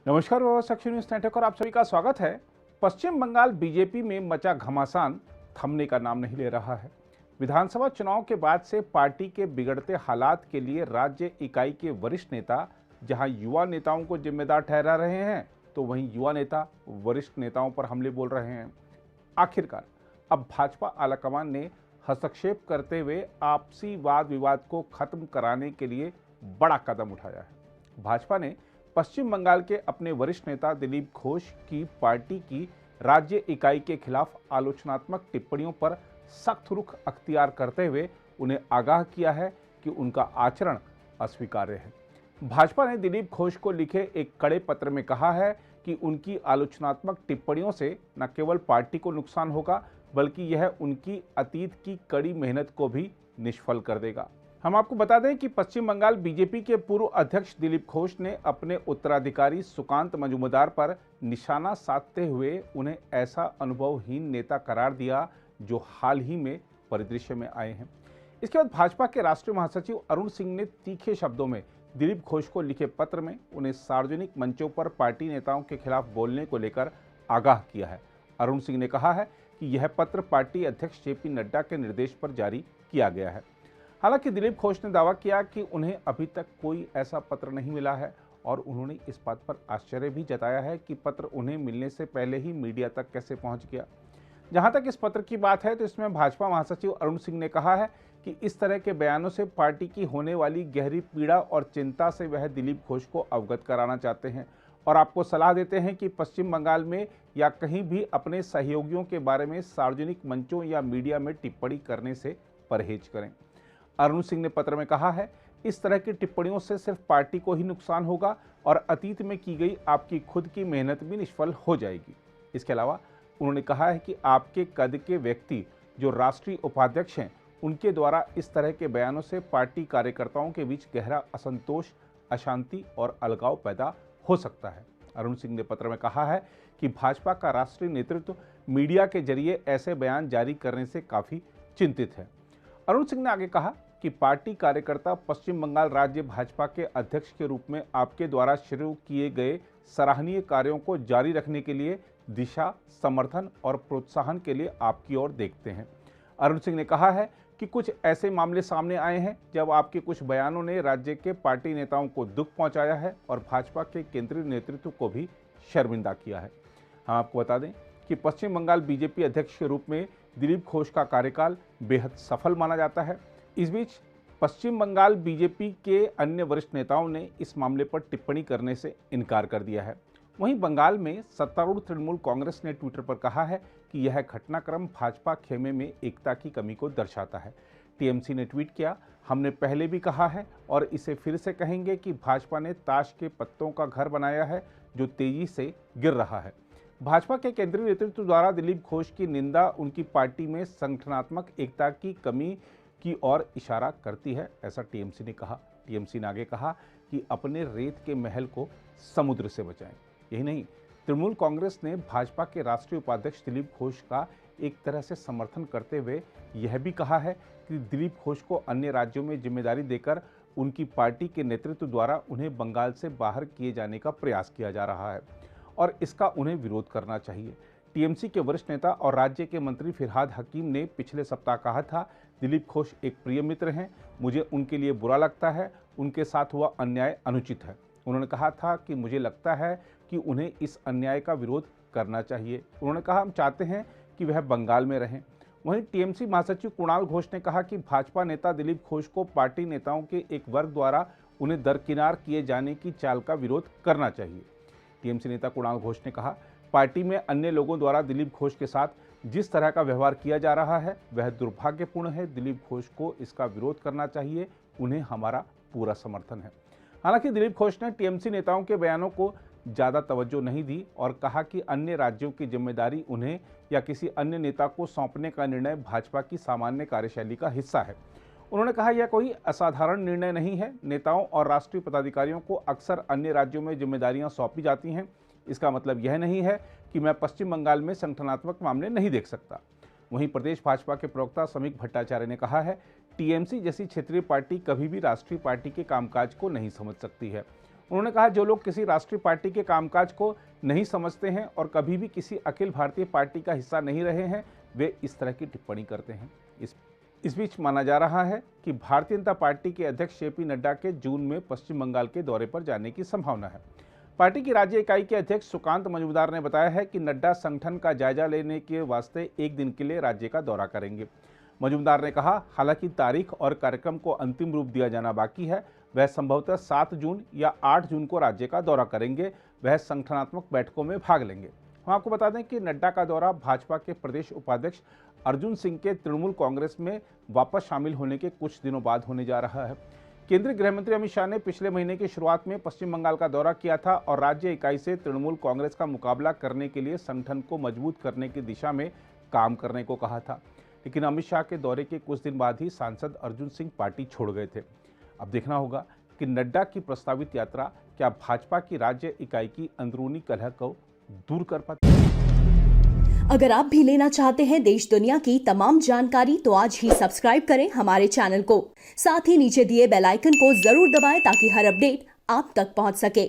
नमस्कार, साक्षी news network और आप सभी का स्वागत है। पश्चिम बंगाल बीजेपी में मचा घमासान थमने का नाम नहीं ले रहा है। विधानसभा चुनाव के बाद से पार्टी के बिगड़ते हालात के लिए राज्य इकाई के वरिष्ठ नेता जहां युवा नेताओं को जिम्मेदार ठहरा रहे हैं, तो वहीं युवा नेता वरिष्ठ नेताओं पर हमले बोल रहे हैं। आखिरकार अब भाजपा आलाकमान ने हस्तक्षेप करते हुए आपसी वाद विवाद को खत्म कराने के लिए बड़ा कदम उठाया है। भाजपा ने पश्चिम बंगाल के अपने वरिष्ठ नेता दिलीप घोष की पार्टी की राज्य इकाई के खिलाफ आलोचनात्मक टिप्पणियों पर सख्त रुख अख्तियार करते हुए उन्हें आगाह किया है कि उनका आचरण अस्वीकार्य है। भाजपा ने दिलीप घोष को लिखे एक कड़े पत्र में कहा है कि उनकी आलोचनात्मक टिप्पणियों से न केवल पार्टी को नुकसान होगा, बल्कि यह उनकी अतीत की कड़ी मेहनत को भी निष्फल कर देगा। हम आपको बता दें कि पश्चिम बंगाल बीजेपी के पूर्व अध्यक्ष दिलीप घोष ने अपने उत्तराधिकारी सुकांत मजूमदार पर निशाना साधते हुए उन्हें ऐसा अनुभवहीन नेता करार दिया जो हाल ही में परिदृश्य में आए हैं। इसके बाद भाजपा के राष्ट्रीय महासचिव अरुण सिंह ने तीखे शब्दों में दिलीप घोष को लिखे पत्र में उन्हें सार्वजनिक मंचों पर पार्टी नेताओं के खिलाफ बोलने को लेकर आगाह किया है। अरुण सिंह ने कहा है कि यह पत्र पार्टी अध्यक्ष जेपी नड्डा के निर्देश पर जारी किया गया है। हालांकि दिलीप घोष ने दावा किया कि उन्हें अभी तक कोई ऐसा पत्र नहीं मिला है और उन्होंने इस बात पर आश्चर्य भी जताया है कि पत्र उन्हें मिलने से पहले ही मीडिया तक कैसे पहुंच गया। जहां तक इस पत्र की बात है तो इसमें भाजपा महासचिव अरुण सिंह ने कहा है कि इस तरह के बयानों से पार्टी की होने वाली गहरी पीड़ा और चिंता से वह दिलीप घोष को अवगत कराना चाहते हैं और आपको सलाह देते हैं कि पश्चिम बंगाल में या कहीं भी अपने सहयोगियों के बारे में सार्वजनिक मंचों या मीडिया में टिप्पणी करने से परहेज करें। अरुण सिंह ने पत्र में कहा है, इस तरह की टिप्पणियों से सिर्फ पार्टी को ही नुकसान होगा और अतीत में की गई आपकी खुद की मेहनत भी निष्फल हो जाएगी। इसके अलावा उन्होंने कहा है कि आपके कद के व्यक्ति जो राष्ट्रीय उपाध्यक्ष हैं, उनके द्वारा इस तरह के बयानों से पार्टी कार्यकर्ताओं के बीच गहरा असंतोष, अशांति और अलगाव पैदा हो सकता है। अरुण सिंह ने पत्र में कहा है कि भाजपा का राष्ट्रीय नेतृत्व मीडिया के जरिए ऐसे बयान जारी करने से काफ़ी चिंतित है। अरुण सिंह ने आगे कहा कि पार्टी कार्यकर्ता पश्चिम बंगाल राज्य भाजपा के अध्यक्ष के रूप में आपके द्वारा शुरू किए गए सराहनीय कार्यों को जारी रखने के लिए दिशा, समर्थन और प्रोत्साहन के लिए आपकी ओर देखते हैं। अरुण सिंह ने कहा है कि कुछ ऐसे मामले सामने आए हैं जब आपके कुछ बयानों ने राज्य के पार्टी नेताओं को दुख पहुंचाया है और भाजपा के केंद्रीय नेतृत्व को भी शर्मिंदा किया है। हम आपको बता दें कि पश्चिम बंगाल बीजेपी अध्यक्ष के रूप में दिलीप घोष का कार्यकाल बेहद सफल माना जाता है। इस बीच पश्चिम बंगाल बीजेपी के अन्य वरिष्ठ नेताओं ने इस मामले पर टिप्पणी करने से इनकार कर दिया है। वहीं बंगाल में सत्तारूढ़ तृणमूल कांग्रेस ने ट्विटर पर कहा है कि यह घटनाक्रम भाजपा खेमे में एकता की कमी को दर्शाता है। टीएमसी ने ट्वीट किया, हमने पहले भी कहा है और इसे फिर से कहेंगे कि भाजपा ने ताश के पत्तों का घर बनाया है जो तेजी से गिर रहा है। भाजपा के केंद्रीय नेतृत्व द्वारा दिलीप घोष की निंदा उनकी पार्टी में संगठनात्मक एकता की कमी की ओर इशारा करती है, ऐसा टीएमसी ने कहा। टीएमसी ने आगे कहा कि अपने रेत के महल को समुद्र से बचाएं। यही नहीं, तृणमूल कांग्रेस ने भाजपा के राष्ट्रीय उपाध्यक्ष दिलीप घोष का एक तरह से समर्थन करते हुए यह भी कहा है कि दिलीप घोष को अन्य राज्यों में जिम्मेदारी देकर उनकी पार्टी के नेतृत्व द्वारा उन्हें बंगाल से बाहर किए जाने का प्रयास किया जा रहा है और इसका उन्हें विरोध करना चाहिए। टीएमसी के वरिष्ठ नेता और राज्य के मंत्री फिरहाद हकीम ने पिछले सप्ताह कहा था, दिलीप घोष एक प्रिय मित्र हैं, मुझे उनके लिए बुरा लगता है, उनके साथ हुआ अन्याय अनुचित है। उन्होंने कहा था कि मुझे लगता है कि उन्हें इस अन्याय का विरोध करना चाहिए। उन्होंने कहा, हम चाहते हैं कि वह बंगाल में रहें। वहीं टीएमसी महासचिव कुणाल घोष ने कहा कि भाजपा नेता दिलीप घोष को पार्टी नेताओं के एक वर्ग द्वारा उन्हें दरकिनार किए जाने की चाल का विरोध करना चाहिए। टीएमसी नेता कुणाल घोष ने कहा, पार्टी में अन्य लोगों द्वारा दिलीप घोष के साथ जिस तरह का व्यवहार किया जा रहा है वह दुर्भाग्यपूर्ण है। दिलीप घोष को इसका विरोध करना चाहिए, उन्हें हमारा पूरा समर्थन है। हालांकि दिलीप घोष ने टीएमसी नेताओं के बयानों को ज़्यादा तवज्जो नहीं दी और कहा कि अन्य राज्यों की जिम्मेदारी उन्हें या किसी अन्य नेता को सौंपने का निर्णय भाजपा की सामान्य कार्यशैली का हिस्सा है। उन्होंने कहा, यह कोई असाधारण निर्णय नहीं है। नेताओं और राष्ट्रीय पदाधिकारियों को अक्सर अन्य राज्यों में जिम्मेदारियां सौंपी जाती हैं। इसका मतलब यह नहीं है कि मैं पश्चिम बंगाल में संगठनात्मक मामले नहीं देख सकता। वहीं प्रदेश भाजपा के प्रवक्ता समीक भट्टाचार्य ने कहा है, टीएमसी जैसी क्षेत्रीय पार्टी कभी भी राष्ट्रीय पार्टी के कामकाज को नहीं समझ सकती है। उन्होंने कहा, जो लोग किसी राष्ट्रीय पार्टी के कामकाज को नहीं समझते हैं और कभी भी किसी अखिल भारतीय पार्टी का हिस्सा नहीं रहे हैं, वे इस तरह की टिप्पणी करते हैं। इस बीच माना जा रहा है कि भारतीय जनता पार्टी के अध्यक्ष जेपी नड्डा के जून में पश्चिम बंगाल के दौरे पर जाने की संभावना है। पार्टी की राज्य इकाई के अध्यक्ष सुकांत मजूमदार ने बताया है कि नड्डा संगठन का जायजा लेने के वास्ते एक दिन के लिए राज्य का दौरा करेंगे। मजूमदार ने कहा, हालांकि तारीख और कार्यक्रम को अंतिम रूप दिया जाना बाकी है। वह संभवतः 7 जून या 8 जून को राज्य का दौरा करेंगे। वह संगठनात्मक बैठकों में भाग लेंगे। हम आपको बता दें कि नड्डा का दौरा भाजपा के प्रदेश उपाध्यक्ष अर्जुन सिंह के तृणमूल कांग्रेस में वापस शामिल होने के कुछ दिनों बाद होने जा रहा है। केंद्रीय गृह मंत्री अमित शाह ने पिछले महीने की शुरुआत में पश्चिम बंगाल का दौरा किया था और राज्य इकाई से तृणमूल कांग्रेस का मुकाबला करने के लिए संगठन को मजबूत करने की दिशा में काम करने को कहा था। लेकिन अमित शाह के दौरे के कुछ दिन बाद ही सांसद अर्जुन सिंह पार्टी छोड़ गए थे। अब देखना होगा कि नड्डा की प्रस्तावित यात्रा क्या भाजपा की राज्य इकाई की अंदरूनी कलह को दूर कर पाती है। अगर आप भी लेना चाहते हैं देश दुनिया की तमाम जानकारी तो आज ही सब्सक्राइब करें हमारे चैनल को। साथ ही नीचे दिए बेल आइकन को जरूर दबाएं ताकि हर अपडेट आप तक पहुंच सके।